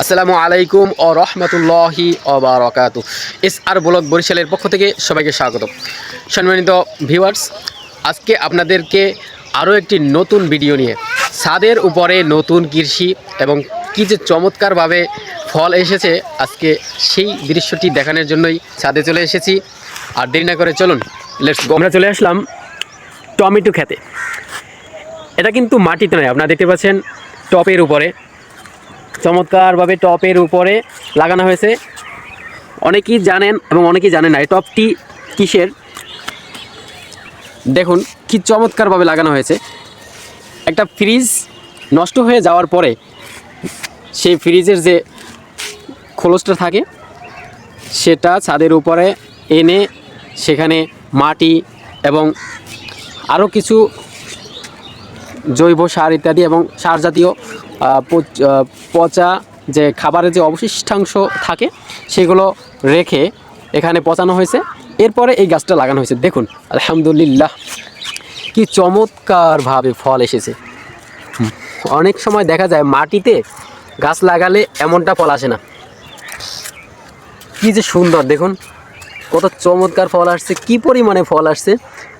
আসসালামু আলাইকুম ও রহমতুল্লাহি ও বারাকাতুহু। SR ব্লগ বরিশালের পক্ষ থেকে সবাইকে স্বাগত। সম্মানিত ভিউয়ার্স, আজকে আপনাদেরকে আরও একটি নতুন ভিডিও নিয়ে ছাদের উপরে নতুন কৃষি এবং কী যে চমৎকারভাবে ফল এসেছে, আজকে সেই দৃশ্যটি দেখানোর জন্যই ছাদে চলে এসেছি। আর দেরি না করে চলুন লেটস গো। আমরা চলে আসলাম টমেটো খেতে। এটা কিন্তু মাটিতে নয়, আপনারা দেখতে পাচ্ছেন টপের উপরে চমৎকারভাবে টপের উপরে লাগানো হয়েছে। অনেকেই জানেন এবং অনেকেই জানেন না এই টপটি কিসের। দেখুন কি চমৎকারভাবে লাগানো হয়েছে। একটা ফ্রিজ নষ্ট হয়ে যাওয়ার পরে সেই ফ্রিজের যে খোলসটা থাকে সেটা ছাদের উপরে এনে সেখানে মাটি এবং আরও কিছু জৈব সার ইত্যাদি এবং সার জাতীয় পচা যে খাবারের যে অবশিষ্টাংশ থাকে সেগুলো রেখে এখানে পচানো হয়েছে। এরপরে এই গাছটা লাগানো হয়েছে। দেখুন আলহামদুলিল্লাহ কি চমৎকারভাবে ফল এসেছে। অনেক সময় দেখা যায় মাটিতে গাছ লাগালে এমনটা ফল আসে না। কি যে সুন্দর, দেখুন কত চমৎকার ফল আসছে, কি পরিমাণে ফল আসছে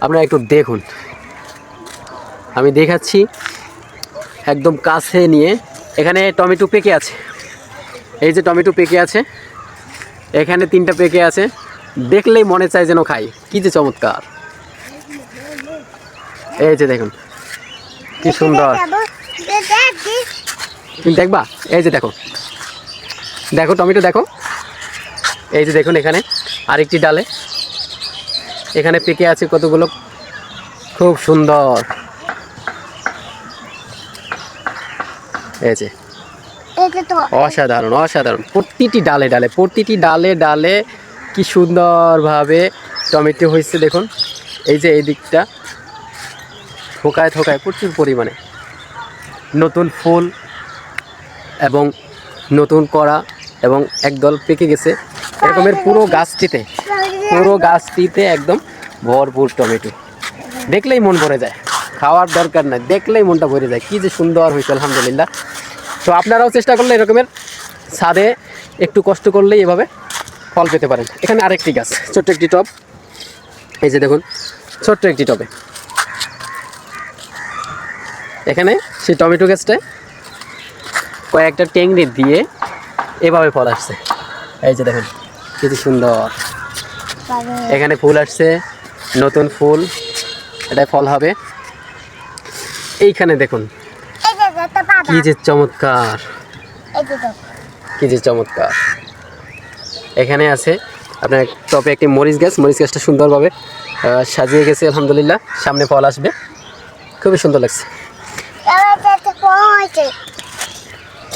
আপনারা একটু দেখুন। আমি দেখাচ্ছি একদম কাছে নিয়ে। এখানে টমেটো পেকে আছে, এই যে টমেটো পেকে আছে, এখানে 3টা পেকে আছে। দেখলেই মনে চায় যেন খাই, কি যে চমৎকার। এই যে দেখুন কি সুন্দর, তুমি দেখবা? এই যে দেখো দেখো টমেটো দেখো, এই যে দেখুন এখানে আরেকটি ডালে এখানে পেকে আছে কতগুলো, খুব সুন্দর। এই যে অসাধারণ অসাধারণ, প্রতিটি ডালে ডালে কি সুন্দরভাবে টমেটো হয়েছে। দেখুন এই যে এই দিকটা থোকায় থোকায় প্রচুর পরিমাণে নতুন ফুল এবং নতুন কড়া এবং একদল পেকে গেছে। এরকমের পুরো গাছটিতে একদম ভরপুর টমেটো। দেখলেই মন ভরে যায়, খাওয়ার দরকার নাই, দেখলেই মনটা ভরে যায়। কি যে সুন্দর হয়েছে আলহামদুলিল্লাহ। তো আপনারাও চেষ্টা করলে এরকমের ছাদে একটু কষ্ট করলেই এভাবে ফল পেতে পারেন। এখানে আরেকটি গাছ, ছোট্ট একটি টব, এই যে দেখুন ছোট্ট একটি টবে এখানে সেই টমেটো গাছটায় কয়েকটা টেংরি দিয়ে এভাবে ফল আসছে। এই যে দেখুন কি সুন্দর, এখানে ফুল আসছে, নতুন ফুল, এটাই ফল হবে। এইখানে দেখুন কি যে চমৎকার, কি যে চমৎকার। এখানে আছে আপনার টপে একটি মরিচ গাছটা সুন্দরভাবে সাজিয়ে গেছে আলহামদুলিল্লাহ। সামনে ফল আসবে, খুবই সুন্দর লাগছে,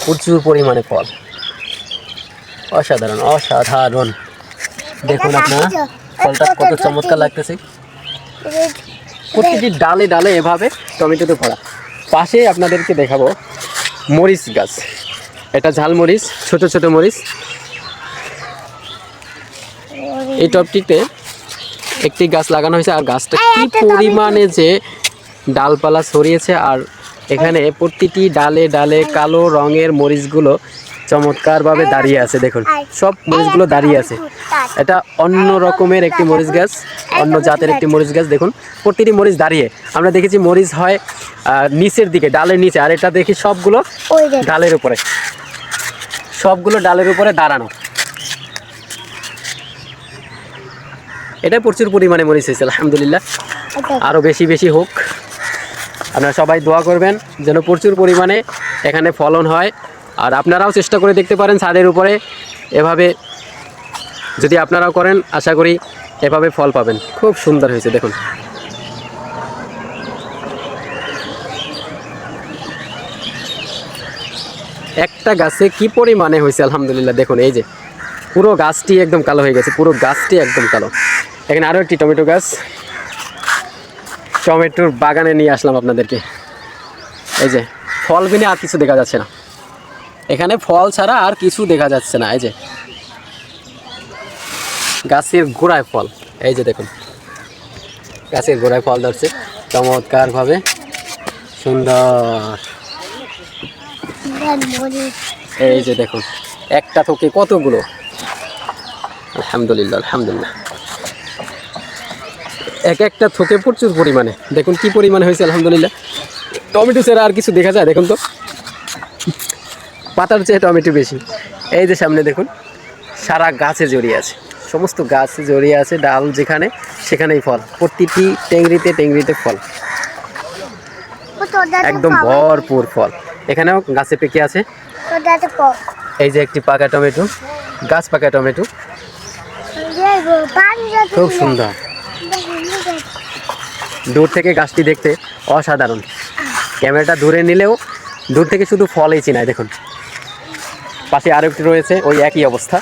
প্রচুর পরিমাণে ফল, অসাধারণ অসাধারণ। দেখুন আপনারা ফলটা কত চমৎকার লাগতেছে। প্রতিটি ডালে ডালে এভাবে টমেটোতে ভরা। পাশে আপনাদেরকে দেখাবো মরিচ গাছ, এটা ঝাল মরিচ, ছোট ছোট মরিচ। এই টবটিতে একটি গাছ লাগানো হয়েছে, আর গাছটা কি পরিমাণে যে ডালপালা ছড়িয়েছে। আর এখানে প্রতিটি ডালে ডালে কালো রঙের মরিচগুলো চমৎকারভাবে দাঁড়িয়ে আছে। দেখুন সব মরিচগুলো দাঁড়িয়ে আছে। এটা অন্য রকমের একটি মরিচ গাছ, অন্য জাতের একটি মরিচ গাছ। দেখুন প্রতিটি মরিচ দাঁড়িয়ে। আমরা দেখেছি মরিচ হয় নিচের দিকে, ডালের নিচে, আর এটা দেখি সবগুলো ডালের উপরে, সবগুলো ডালের উপরে দাঁড়ানো। এটা প্রচুর পরিমাণে মরিচ হয়েছে আলহামদুলিল্লাহ। আরও বেশি বেশি হোক, আপনারা সবাই দোয়া করবেন যেন প্রচুর পরিমাণে এখানে ফলন হয়। আর আপনারাও চেষ্টা করে দেখতে পারেন ছাদের উপরে এভাবে, যদি আপনারাও করেন আশা করি এভাবে ফল পাবেন। খুব সুন্দর হয়েছে দেখুন। একটা গাছে কি পরিমাণে হয়েছে আলহামদুলিল্লাহ। দেখুন এই যে পুরো গাছটি একদম কালো হয়ে গেছে, পুরো গাছটি একদম কালো। এখানে আরও একটি টমেটো গাছ, টমেটোর বাগানে নিয়ে আসলাম আপনাদেরকে। এই যে ফল বিনে আর কিছু দেখা যাচ্ছে না, এখানে ফল ছাড়া আর কিছু দেখা যাচ্ছে না। এই যে গাছের গোড়ায় ফল, এই যে দেখুন গাছের গোড়ায় ফল ধরছে চমৎকারভাবে, সুন্দর। এই যে দেখুন একটা থোকে কতগুলো, আলহামদুলিল্লাহ আলহামদুলিল্লাহ। এক একটা থোকে প্রচুর পরিমাণে, দেখুন কি পরিমাণে হয়েছে আলহামদুলিল্লাহ। টমেটো ছাড়া আর কিছু দেখা যায় দেখুন তো, পাতার চেয়ে টমেটো বেশি। এই যে সামনে দেখুন সারা গাছে জড়িয়ে আছে, সমস্ত গাছে জড়িয়ে আছে, ডাল যেখানে সেখানেই ফল, প্রতিটি টেংরিতে টেংরিতে ফল, একদম ভরপুর ফল। এখানেও গাছে পেকে আছে। এই যে একটি পাকা টমেটো, গাছ পাকা টমেটো, খুব সুন্দর। দূর থেকে গাছটি দেখতে অসাধারণ, ক্যামেরাটা দূরে নিলেও দূর থেকে শুধু ফলই চিনায়। দেখুন পাশে আরও একটি রয়েছে, ওই একই অবস্থা,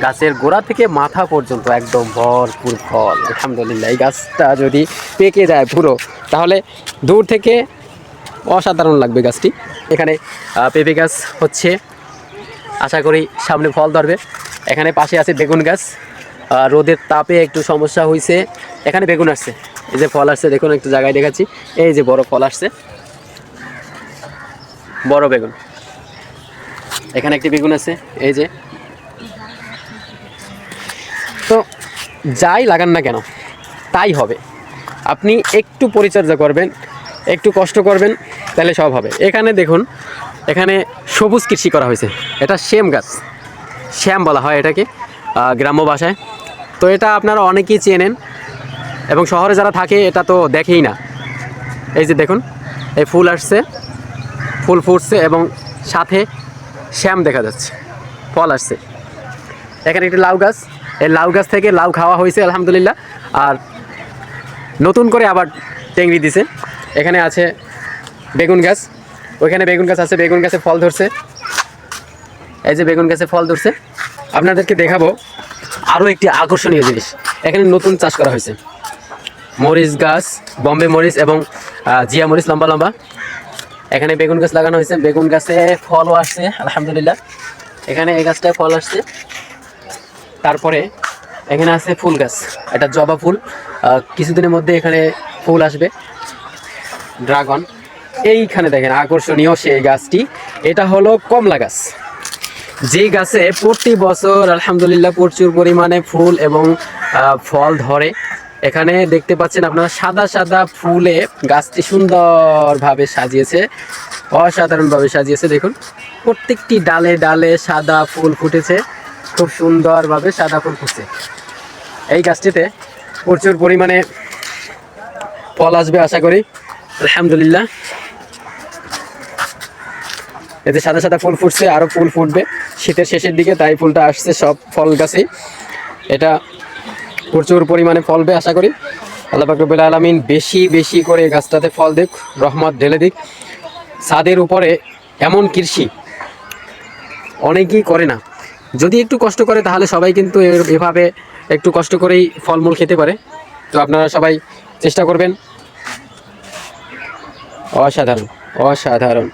গাছের গোড়া থেকে মাথা পর্যন্ত একদম ভরপুর ফল আলহামদুলিল্লাহ। এই গাছটা যদি পেকে যায় পুরো, তাহলে দূর থেকে অসাধারণ লাগবে গাছটি। এখানে পেঁপে গাছ হচ্ছে, আশা করি সামনে ফল ধরবে। এখানে পাশে আছে বেগুন গাছ, রোদের তাপে একটু সমস্যা হয়েছে, এখানে বেগুন আসছে, এই যে ফল আসছে দেখুন, একটু জায়গায় দেখাচ্ছি, এই যে বড় ফল আসছে, বড় বেগুন। এখানে একটি বেগুন আছে, এই যে। তো যাই লাগান না কেন তাই হবে, আপনি একটু পরিচর্যা করবেন, একটু কষ্ট করবেন, তাহলে সব হবে। এখানে দেখুন, এখানে সবুজ কৃষি করা হয়েছে, এটা শ্যাম গাছ, শ্যাম বলা হয় এটাকে গ্রাম্য ভাষায়। তো এটা আপনারা অনেকেই চেনেন, এবং শহরে যারা থাকে এটা তো দেখেই না। এই যে দেখুন এই ফুল আসছে, ফুল ফুটছে এবং সাথে শ্যাম দেখা যাচ্ছে, ফল আসছে। এখানে একটি লাউ গাছ, এই লাউ গাছ থেকে লাউ খাওয়া হয়েছে আলহামদুলিল্লাহ, আর নতুন করে আবার টেংরি দিছে। এখানে আছে বেগুন গাছ, ওইখানে বেগুন গাছ আছে, বেগুন গাছে ফল ধরছে, এই যে বেগুন গাছে ফল ধরছে। আপনাদেরকে দেখাবো আরও একটি আকর্ষণীয় জিনিস, এখানে নতুন চাষ করা হয়েছে মরিচ গাছ, বম্বে মরিচ এবং জিয়া মরিচ, লম্বা লম্বা। এখানে বেগুন গাছ লাগানো হয়েছে, বেগুন গাছে ফলও আসছে আলহামদুলিল্লাহ। এখানে এই গাছটায় ফল আসছে। তারপরে এখানে আছে ফুল গাছ, এটা জবা ফুল, কিছুদিনের মধ্যে এখানে ফুল আসবে, ড্রাগন। এইখানে দেখেন আকর্ষণীয় সেই গাছটি, এটা হলো কমলা গাছ, যেই গাছে প্রতি বছর আলহামদুলিল্লাহ প্রচুর পরিমাণে ফুল এবং ফল ধরে। এখানে দেখতে পাচ্ছেন আপনারা সাদা সাদা ফুলে গাছটি সুন্দরভাবে সাজিয়েছে, অসাধারণভাবে সাজিয়েছে। দেখুন প্রত্যেকটি ডালে ডালে সাদা ফুল ফুটেছে, খুব সুন্দরভাবে সাদা ফুল ফুটছে। এই গাছটিতে প্রচুর পরিমাণে ফল আসবে আশা করি আলহামদুলিল্লাহ। এতে সাদা সাদা ফুল ফুটছে, আরও ফুল ফুটবে শীতের শেষের দিকে, তাই ফুলটা আসছে সব ফল গাছেই। এটা প্রচুর পরিমাণে ফলবে আশা করি। আল্লাহ পাক রব্বুল আলামিন বেশি বেশি করে গাছটাতে ফল দিক, রহমত ঢেলে দিক। ছাদের উপরে এমন কৃষি অনেকেই করে না, যদি একটু কষ্ট করে তাহলে সবাই কিন্তু এভাবে একটু কষ্ট করেই ফলমূল খেতে পারে। তো আপনারা সবাই চেষ্টা করবেন। অসাধারণ অসাধারণ।